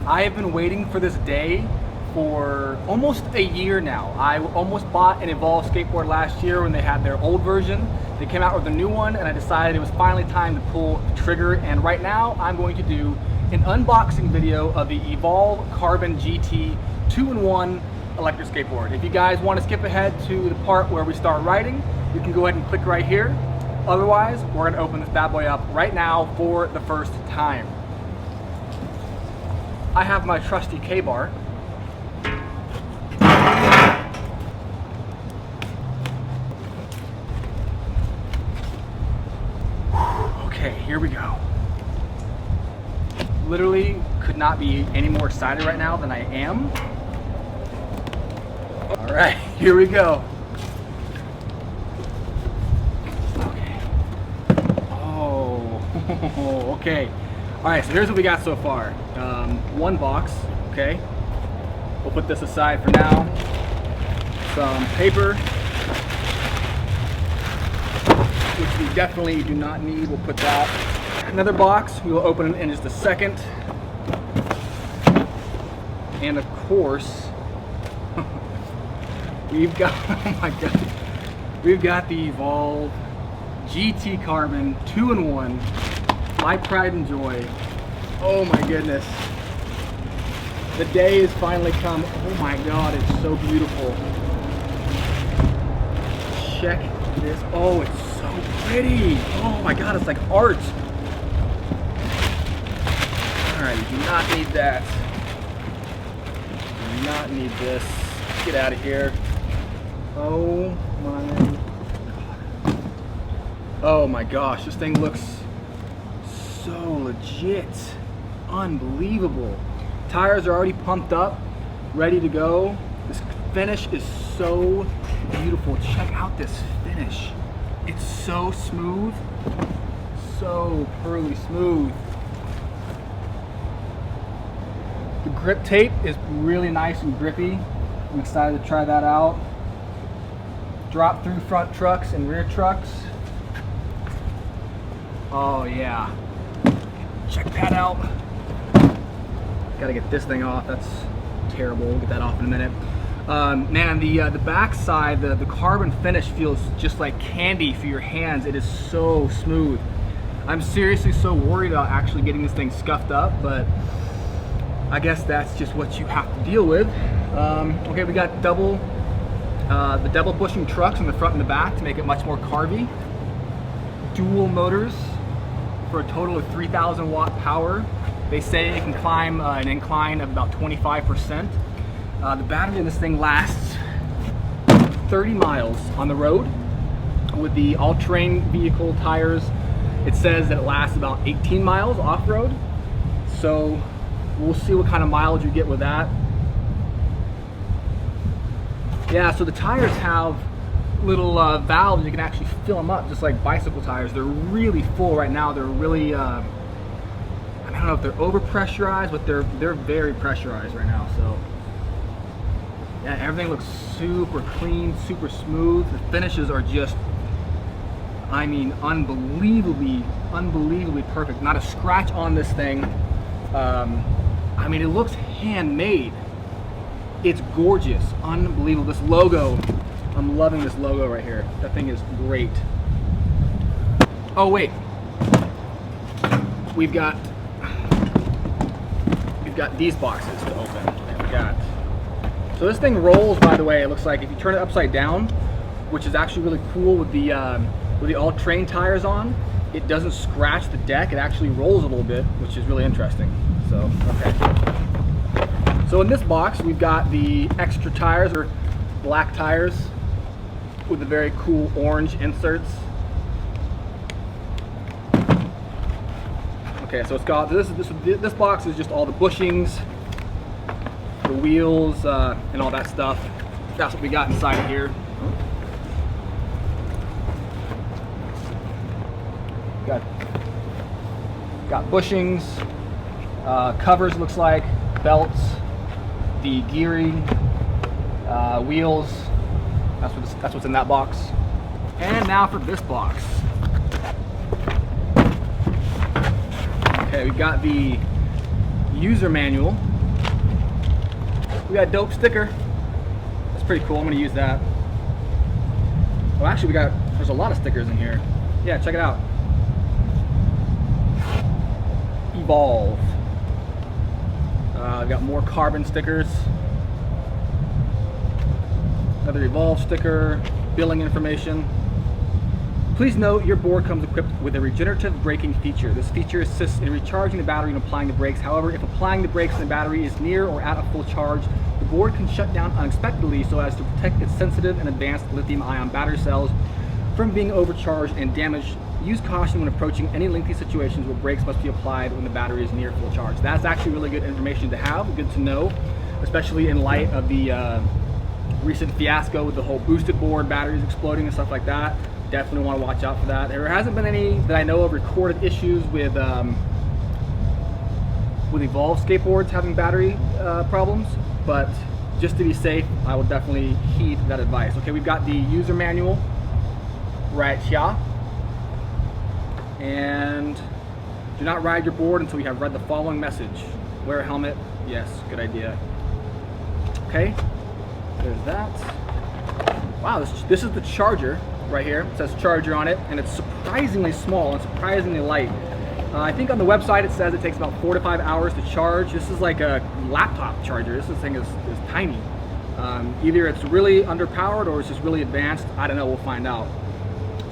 I have been waiting for this day for almost a year now. I almost bought an Evolve skateboard last year when they had their old version. They came out with a new one and I decided it was finally time to pull the trigger, and right now I'm going to do an unboxing video of the Evolve Carbon GT 2-in-1 electric skateboard. If you guys want to skip ahead to the part where we start riding, you can go ahead and click right here. Otherwise, we're going to open this bad boy up right now for the first time. I have my trusty K-bar. Okay, here we go. Literally could not be any more excited right now than I am. All right, here we go. Okay. Oh, okay. All right, so here's what we got so far. One box, okay. We'll put this aside for now. Some paper, which we definitely do not need. We'll put that. Another box, we will open in just a second. And of course, we've got, oh my God, we've got the Evolve GT Carbon 2-in-1. My pride and joy. Oh my goodness. The day has finally come. Oh my God, it's so beautiful. Check this. Oh, it's so pretty. Oh my God, it's like art. All right, you do not need that. You do not need this. Get out of here. Oh my God. Oh my gosh, this thing looks so legit. Unbelievable. Tires are already pumped up, ready to go. This finish is so beautiful. Check out this finish. It's so smooth, so pearly smooth. The grip tape is really nice and grippy. I'm excited to try that out. Drop through front trucks and rear trucks. Oh yeah. Check that out. Gotta get this thing off. That's terrible. We'll get that off in a minute. Man, the back side, the carbon finish feels just like candy for your hands. It is so smooth. I'm seriously so worried about actually getting this thing scuffed up, but I guess that's just what you have to deal with. Okay, we got the double bushing trucks in the front and the back to make it much more carby. Dual motors for a total of 3,000 watt power. They say it can climb an incline of about 25%. The battery in this thing lasts 30 miles on the road. With the all-terrain vehicle tires, it says that it lasts about 18 miles off-road. So we'll see what kind of mileage you get with that. Yeah, so the tires have little valves. You can actually fill them up just like bicycle tires. They're really full right now. They're really I don't know if they're over pressurized, but they're very pressurized right now. So yeah, everything looks super clean, super smooth. The finishes are just, I mean, unbelievably perfect. Not a scratch on this thing. I mean, it looks handmade. It's gorgeous, unbelievable. This logo, I'm loving this logo right here. That thing is great. Oh wait, we've got these boxes to open. So this thing rolls, by the way. It looks like if you turn it upside down, which is actually really cool with the all-terrain tires on, it doesn't scratch the deck. It actually rolls a little bit, which is really interesting. So okay. So in this box, we've got the extra tires, or black tires, with the very cool orange inserts. Okay, so it's got this box is just all the bushings, the wheels, and all that stuff. That's what we got inside of here. Got bushings, covers, looks like, belts, the gearing, wheels. That's what's in that box. And now for this box. Okay, we've got the user manual. We got a dope sticker. That's pretty cool. I'm gonna use that. Well, actually, there's a lot of stickers in here. Yeah, check it out. Evolve. We've got more carbon stickers. Another Evolve sticker. Billing information. Please note your board comes equipped with a regenerative braking feature. This feature assists in recharging the battery and applying the brakes. However, if applying the brakes and the battery is near or at a full charge, the board can shut down unexpectedly so as to protect its sensitive and advanced lithium-ion battery cells from being overcharged and damaged. Use caution when approaching any lengthy situations where brakes must be applied when the battery is near full charge. That's actually really good information to have, good to know, especially in light of the recent fiasco with the whole boosted board batteries exploding and stuff like that. Definitely want to watch out for that. There hasn't been any that I know of recorded issues with Evolve skateboards having battery problems, but just to be safe, I will definitely heed that advice. Okay, we've got the user manual right here. And do not ride your board until you have read the following message. Wear a helmet. Yes, good idea. Okay, there's that. Wow, this is the charger right here. It says charger on it, and it's surprisingly small and surprisingly light. I think on the website it says it takes about 4 to 5 hours to charge. This is like a laptop charger. This thing is tiny. Either it's really underpowered or it's just really advanced. I don't know, we'll find out.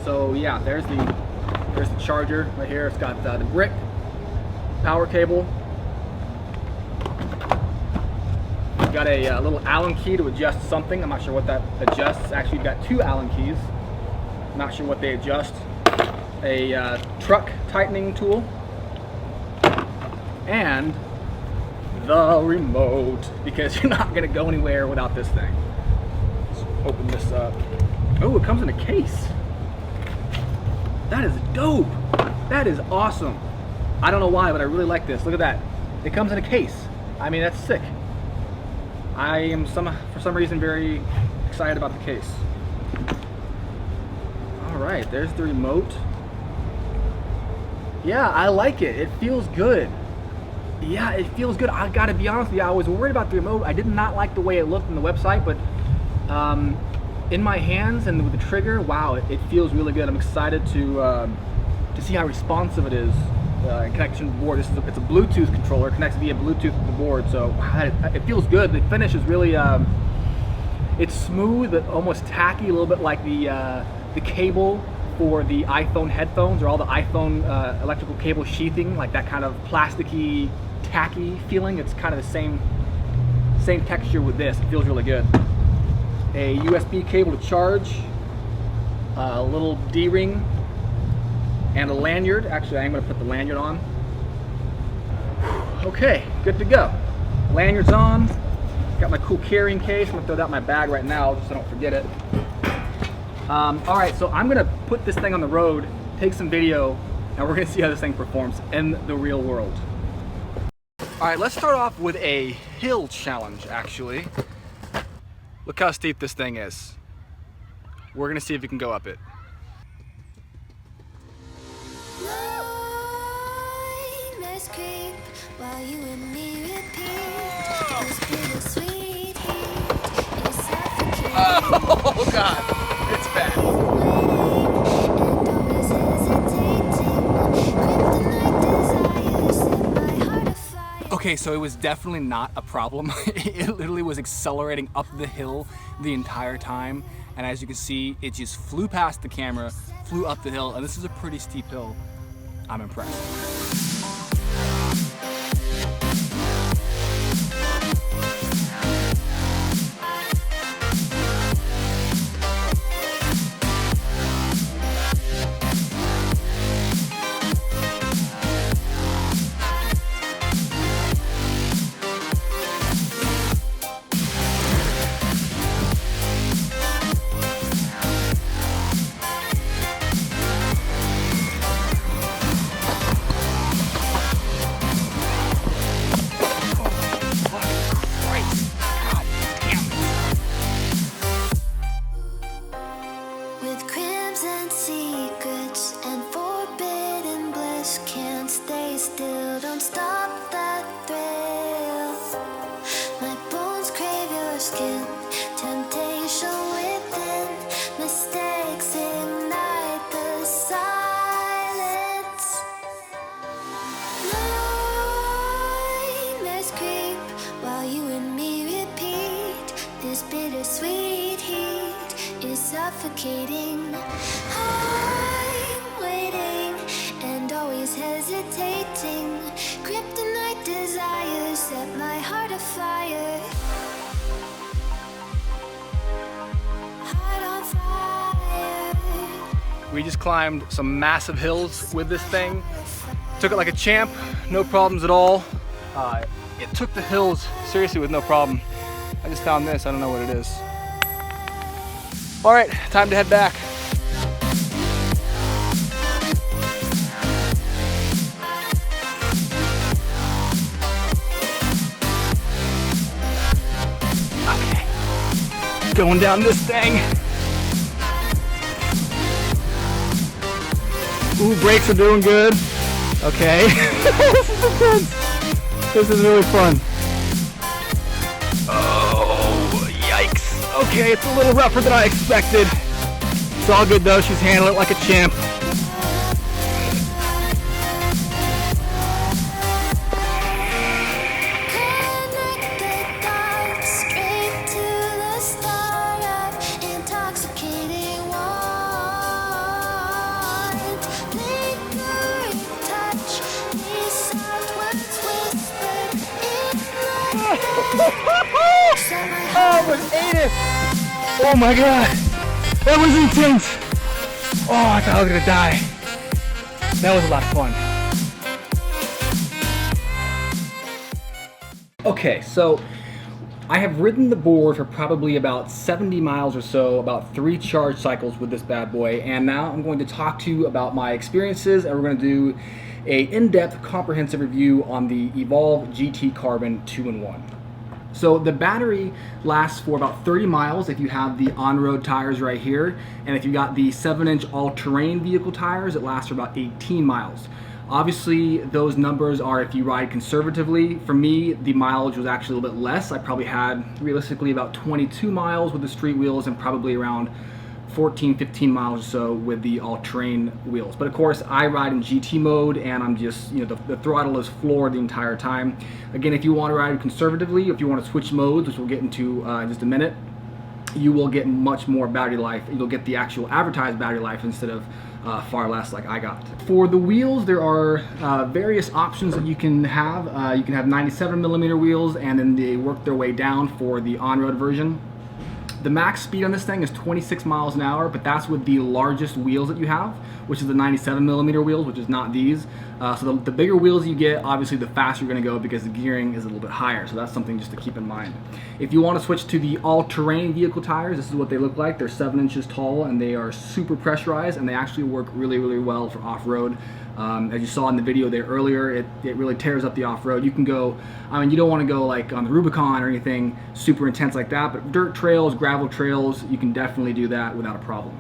So yeah, there's the charger right here. It's got the brick, power cable. We've got a little Allen key to adjust something. I'm not sure what that adjusts. Actually, we've got 2 Allen keys. Not sure what they adjust. A truck tightening tool. And the remote, because you're not going to go anywhere without this thing. Let's open this up. Oh, it comes in a case. That is dope. That is awesome. I don't know why, but I really like this. Look at that. It comes in a case. I mean, that's sick. I am for some reason very excited about the case. All right, there's the remote. Yeah, I like it. It feels good. Yeah, it feels good. I gotta be honest with you, I was worried about the remote. I did not like the way it looked on the website, but in my hands and with the trigger, wow, it feels really good. I'm excited to see how responsive it is in connection to the board. It's a Bluetooth controller, connects via Bluetooth to the board, so wow, it feels good. The finish is really, it's smooth, but almost tacky, a little bit like the cable for the iPhone headphones or all the iPhone electrical cable sheathing, like that kind of plasticky, tacky feeling. It's kind of the same texture with this. It feels really good. A USB cable to charge, a little D-ring, and a lanyard. Actually, I'm going to put the lanyard on. Okay, good to go. Lanyard's on. Got my cool carrying case. I'm going to throw that in my bag right now just so I don't forget it. Alright, so I'm going to put this thing on the road, take some video, and we're going to see how this thing performs in the real world. Alright, let's start off with a hill challenge, actually. Look how steep this thing is. We're going to see if we can go up it. Oh God, it's bad. Okay, so it was definitely not a problem. It literally was accelerating up the hill the entire time. And as you can see, it just flew past the camera, flew up the hill, and this is a pretty steep hill. I'm impressed. skin. Temptation within, mistakes ignite the silence. Nightmares creep while you and me repeat. This bittersweet heat is suffocating. I'm waiting and always hesitating. Kryptonite desires set my heart afire. Heart on fire. We just climbed some massive hills with this thing. Took it like a champ, no problems at all. It took the hills seriously with no problem. I just found this, I don't know what it is. All right, time to head back. Okay, going down this thing. Ooh, brakes are doing good. Okay. This is intense. This is really fun. Oh, yikes. Okay, it's a little rougher than I expected. It's all good though, she's handling it like a champ. Connect the dots straight to the start of intoxicating want. Lingering touch, these soft words whispered in my head. Set my Oh, it was 80. Oh my god. That was intense. Oh, I thought I was gonna die. That was a lot of fun. Okay, so I have ridden the board for probably about 70 miles or so, about 3 charge cycles with this bad boy, and now I'm going to talk to you about my experiences, and we're going to do a in-depth, comprehensive review on the Evolve GT Carbon 2-in-1. So the battery lasts for about 30 miles if you have the on-road tires right here, and if you got the 7-inch all-terrain vehicle tires, it lasts for about 18 miles. Obviously, those numbers are if you ride conservatively. For me, the mileage was actually a little bit less. I probably had realistically about 22 miles with the street wheels and probably around 14-15 miles or so with the all-terrain wheels. But of course, I ride in GT mode, and I'm just, you know, the throttle is floored the entire time. Again, if you want to ride conservatively, if you want to switch modes, which we'll get into in just a minute, you will get much more battery life. You'll get the actual advertised battery life instead of far less like I got. For the wheels, there are various options that you can have. You can have 97mm wheels, and then they work their way down for the on-road version. The max speed on this thing is 26 miles an hour, but that's with the largest wheels that you have, which is the 97mm wheels, which is not these. So the bigger wheels you get, obviously the faster you're going to go because the gearing is a little bit higher. So that's something just to keep in mind. If you want to switch to the all-terrain vehicle tires, this is what they look like. They're 7 inches tall, and they are super pressurized, and they actually work really, really well for off-road. As you saw in the video there earlier, it really tears up the off-road. You can go, I mean, you don't want to go like on the Rubicon or anything super intense like that, but dirt trails, gravel trails, you can definitely do that without a problem.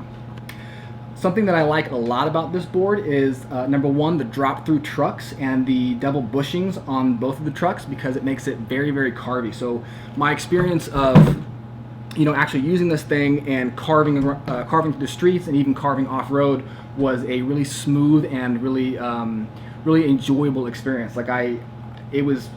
Something that I like a lot about this board is, number one, the drop-through trucks and the double bushings on both of the trucks, because it makes it very, very carvy. So my experience of, you know, actually using this thing and carving through the streets and even carving off-road was a really smooth and really really enjoyable experience. Like this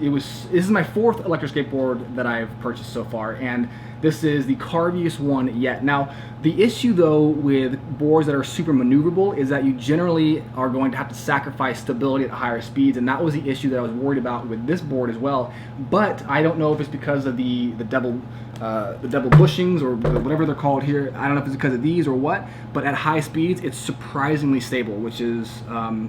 is my 4th electric skateboard that I've purchased so far, and this is the carviest one yet. Now, the issue though with boards that are super maneuverable is that you generally are going to have to sacrifice stability at higher speeds, and that was the issue that I was worried about with this board as well. But I don't know if it's because of the double bushings or whatever they're called here. I don't know if it's because of these or what, but at high speeds it's surprisingly stable, which is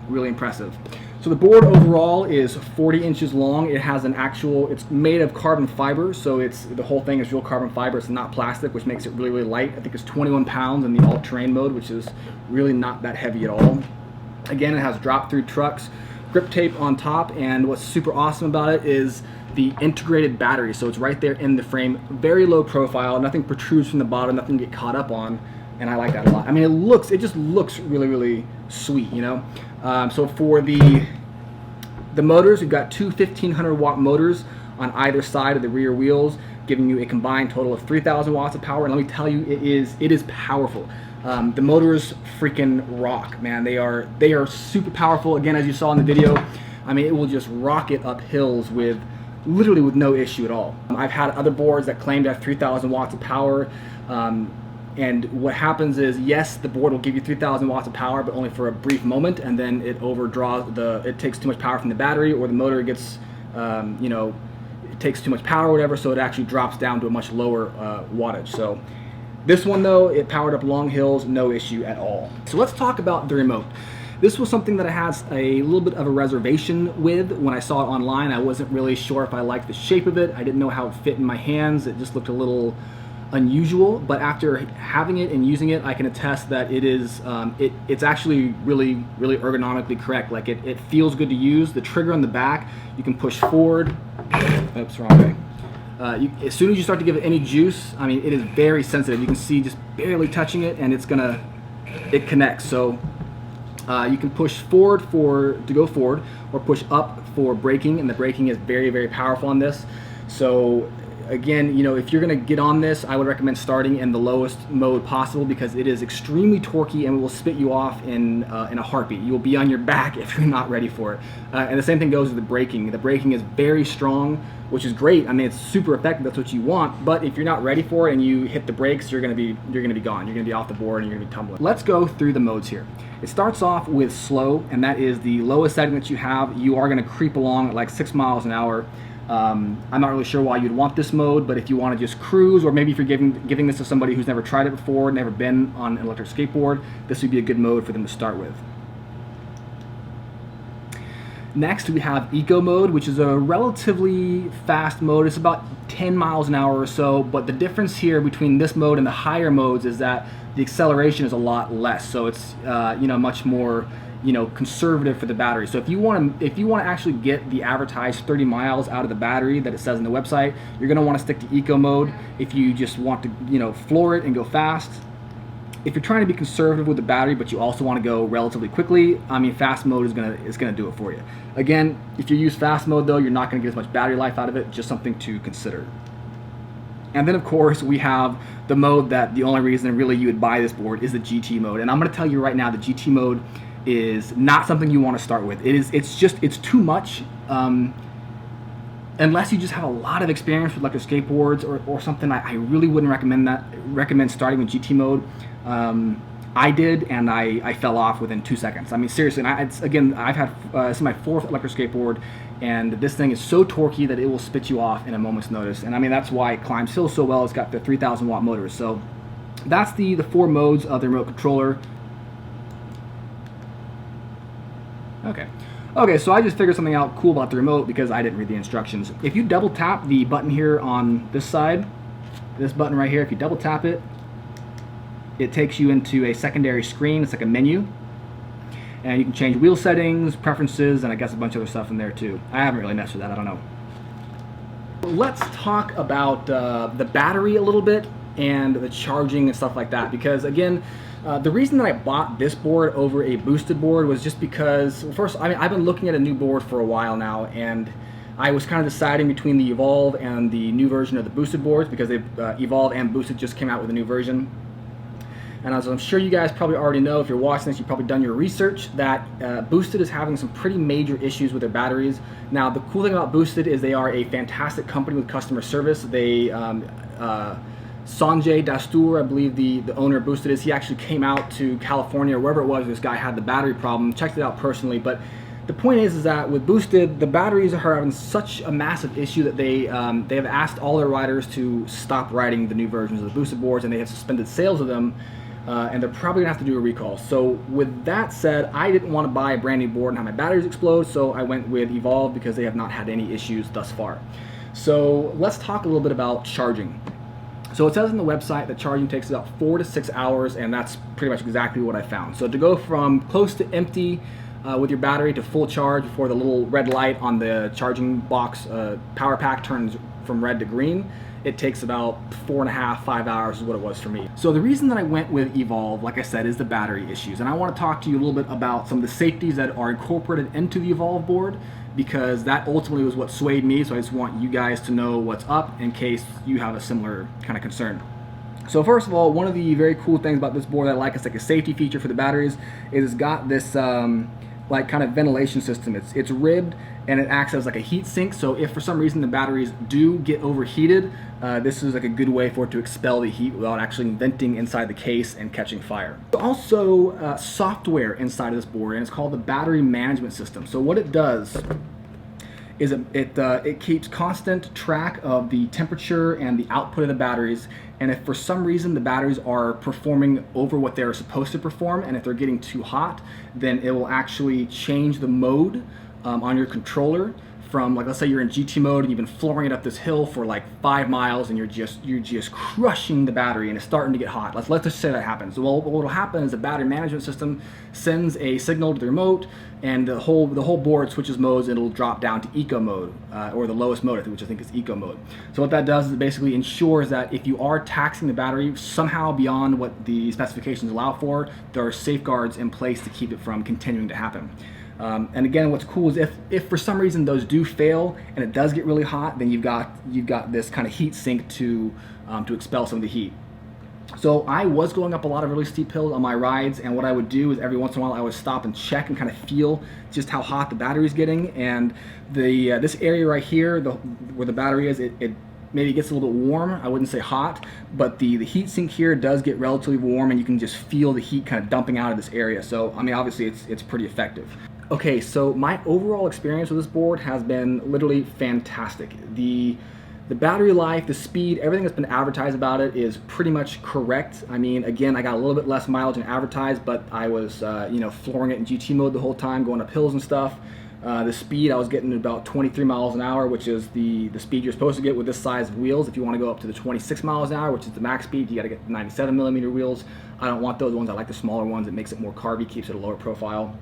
really impressive. So the board overall is 40 inches long. It has an actual, it's made of carbon fiber, so the whole thing is real carbon fiber. It's not plastic, which makes it really, really light. I think it's 21 pounds in the all-terrain mode, which is really not that heavy at all. Again, it has drop-through trucks, grip tape on top, and what's super awesome about it is the integrated battery. So it's right there in the frame, very low profile, nothing protrudes from the bottom, nothing to get caught up on, and I like that a lot. I mean, it just looks really, really sweet, you know? So for the motors, we've got two 1500 watt motors on either side of the rear wheels. giving you a combined total of 3,000 watts of power. And let me tell you, it is powerful. The motors freaking rock, man. They are super powerful. Again, as you saw in the video, I mean, it will just rocket up hills literally with no issue at all. I've had other boards that claim to have 3,000 watts of power. And what happens is, yes, the board will give you 3,000 watts of power, but only for a brief moment, and then it it takes too much power from the battery, or the motor gets, you know, it takes too much power or whatever, so it actually drops down to a much lower wattage. So this one though, it powered up long hills, no issue at all. So let's talk about the remote. This was something that I had a little bit of a reservation with when I saw it online. I wasn't really sure if I liked the shape of it. I didn't know how it fit in my hands. It just looked a little unusual, but after having it and using it, I can attest that it is it's actually really ergonomically correct. Like it feels good to use. The trigger on the back, you can push forward. Oops, wrong way. As soon as you start to give it any juice, I mean, it is very sensitive. You can see just barely touching it, and it connects. So you can push forward to go forward, or push up for braking, and the braking is very powerful on this. So again, you know, if you're going to get on this, I would recommend starting in the lowest mode possible, because it is extremely torquey and it will spit you off in a heartbeat. You will be on your back if you're not ready for it. And the same thing goes with the braking. The braking is very strong, which is great. I mean, it's super effective. That's what you want. But if you're not ready for it and you hit the brakes, you're going to be gone. You're going to be off the board and you're going to be tumbling. Let's go through the modes here. It starts off with slow, and that is the lowest setting that you have. You are going to creep along at like 6 miles an hour. I'm not really sure why you'd want this mode, but if you want to just cruise, or maybe if you're giving this to somebody who's never tried it before, never been on an electric skateboard, this would be a good mode for them to start with. Next, we have Eco mode, which is a relatively fast mode. It's about 10 miles an hour or so, but the difference here between this mode and the higher modes is that the acceleration is a lot less, so it's you know, much more, you know, conservative for the battery. So if you want to actually get the advertised 30 miles out of the battery that it says on the website, you're going to want to stick to Eco mode. If you just want to, you know, floor it and go fast. If you're trying to be conservative with the battery, but you also want to go relatively quickly, I mean, fast mode is gonna do it for you. Again, if you use fast mode though, you're not going to get as much battery life out of it. Just something to consider. And then of course we have the mode that the only reason really you would buy this board is the GT mode. And I'm going to tell you right now, the GT mode is not something you want to start with. It's too much. Unless you just have a lot of experience with electric skateboards or something, I really wouldn't recommend starting with GT mode. I did, and I fell off within 2 seconds. I mean, seriously, and I've had this is my 4th electric skateboard, and this thing is so torquey that it will spit you off in a moment's notice. And I mean, that's why it climbs hills so well. It's got the 3,000 watt motors. So that's the 4 modes of the remote controller. Okay, so I just figured something out cool about the remote because I didn't read the instructions. If you double tap the button here on this side, this button right here, if you double tap it, it takes you into a secondary screen. It's like a menu. And you can change wheel settings, preferences, and I guess a bunch of other stuff in there too. I haven't really messed with that, I don't know. Let's talk about the battery a little bit and the charging and stuff like that, because again, the reason that I bought this board over a boosted board was just because, well, first, I mean, I've been looking at a new board for a while now, and I was kind of deciding between the Evolve and the new version of the boosted boards, because Evolve and boosted just came out with a new version. And as I'm sure you guys probably already know, if you're watching this, you've probably done your research, that Boosted is having some pretty major issues with their batteries. Now, the cool thing about Boosted is they are a fantastic company with customer service. They, Sanjay Dastur, I believe the owner of Boosted is, he actually came out to California or wherever it was this guy had the battery problem, checked it out personally. But the point is that with Boosted, the batteries are having such a massive issue that they have asked all their riders to stop riding the new versions of the Boosted boards, and they have suspended sales of them. And they're probably gonna have to do a recall. So with that said, I didn't want to buy a brand new board and have my batteries explode, so I went with Evolve because they have not had any issues thus far. So let's talk a little bit about charging. So it says on the website that charging takes about 4 to 6 hours, and that's pretty much exactly what I found. So to go from close to empty with your battery to full charge before the little red light on the charging box power pack turns from red to green, it takes about 4.5, 5 hours is what it was for me. So the reason that I went with Evolve, like I said, is the battery issues. And I want to talk to you a little bit about some of the safeties that are incorporated into the Evolve board because that ultimately was what swayed me. So I just want you guys to know what's up in case you have a similar kind of concern. So first of all, one of the very cool things about this board that I like, it's like a safety feature for the batteries, is it's got this like kind of ventilation system. It's ribbed and it acts as like a heat sink. So if for some reason the batteries do get overheated, this is like a good way for it to expel the heat without actually venting inside the case and catching fire. Also software inside of this board, and it's called the battery management system. So what it does is it keeps constant track of the temperature and the output of the batteries, and if for some reason the batteries are performing over what they're supposed to perform, and if they're getting too hot, then it will actually change the mode on your controller from, like, let's say you're in GT mode and you've been flooring it up this hill for like 5 miles and you're just crushing the battery and it's starting to get hot. Let's just say that happens. Well, what will happen is the battery management system sends a signal to the remote, and the whole board switches modes, and it'll drop down to eco mode, or the lowest mode, which I think is eco mode. So what that does is it basically ensures that if you are taxing the battery somehow beyond what the specifications allow for, there are safeguards in place to keep it from continuing to happen. And again, what's cool is if for some reason those do fail and it does get really hot, then you've got this kind of heat sink to expel some of the heat. So I was going up a lot of really steep hills on my rides, and what I would do is every once in a while I would stop and check and kind of feel just how hot the battery's getting. And the this area right here, where the battery is, it maybe gets a little bit warm. I wouldn't say hot, but the heat sink here does get relatively warm, and you can just feel the heat kind of dumping out of this area. So I mean, obviously it's pretty effective. Okay, so my overall experience with this board has been literally fantastic. The battery life, the speed, everything that's been advertised about it is pretty much correct. I mean, again, I got a little bit less mileage than advertised, but I was flooring it in GT mode the whole time, going up hills and stuff. The speed, I was getting about 23 miles an hour, which is the speed you're supposed to get with this size of wheels. If you want to go up to the 26 miles an hour, which is the max speed, you got to get 97 millimeter wheels. I don't want those ones. I like the smaller ones. It makes it more carby, keeps it a lower profile.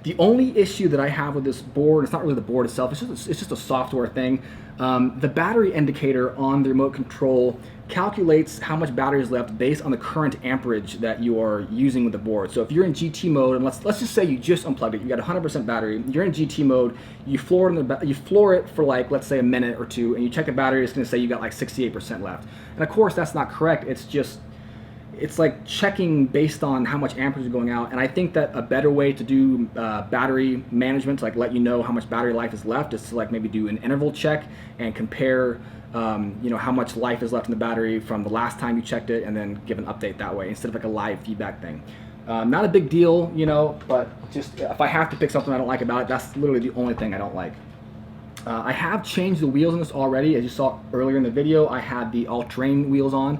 The only issue that I have with this board, it's not really the board itself, it's just a software thing. The battery indicator on the remote control calculates how much battery is left based on the current amperage that you are using with the board. So if you're in GT mode, and let's just say you just unplugged it, you got 100% battery, you're in GT mode, you floor it for like, let's say a minute or two, and you check the battery, it's going to say you got like 68% left. And of course that's not correct. It's like checking based on how much amperage is going out, and I think that a better way to do battery management, to like let you know how much battery life is left, is to like maybe do an interval check and compare how much life is left in the battery from the last time you checked it, and then give an update that way instead of like a live feedback thing. Not a big deal, but just if I have to pick something I don't like about it, that's literally the only thing I don't like. I have changed the wheels on this already. As you saw earlier in the video, I had the all-terrain wheels on.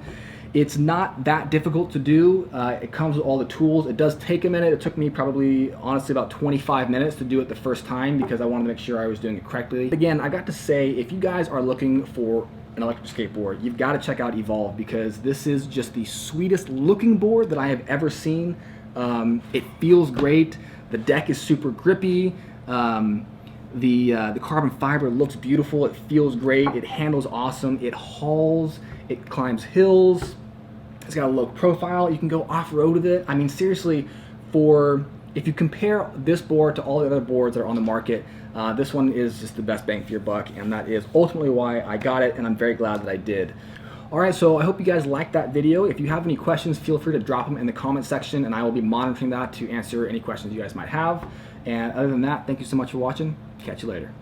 It's not that difficult to do. It comes with all the tools. It does take a minute. It took me probably, honestly, about 25 minutes to do it the first time because I wanted to make sure I was doing it correctly. Again, I got to say, if you guys are looking for an electric skateboard, you've got to check out Evolve, because this is just the sweetest looking board that I have ever seen. It feels great. The deck is super grippy. The carbon fiber looks beautiful. It feels great. It handles awesome. It hauls. It climbs hills. It's got a low profile. You can go off-road with it. I mean, seriously, if you compare this board to all the other boards that are on the market, this one is just the best bang for your buck, and that is ultimately why I got it, and I'm very glad that I did. Alright, so I hope you guys liked that video. If you have any questions, feel free to drop them in the comment section, and I will be monitoring that to answer any questions you guys might have. And other than that, thank you so much for watching. Catch you later.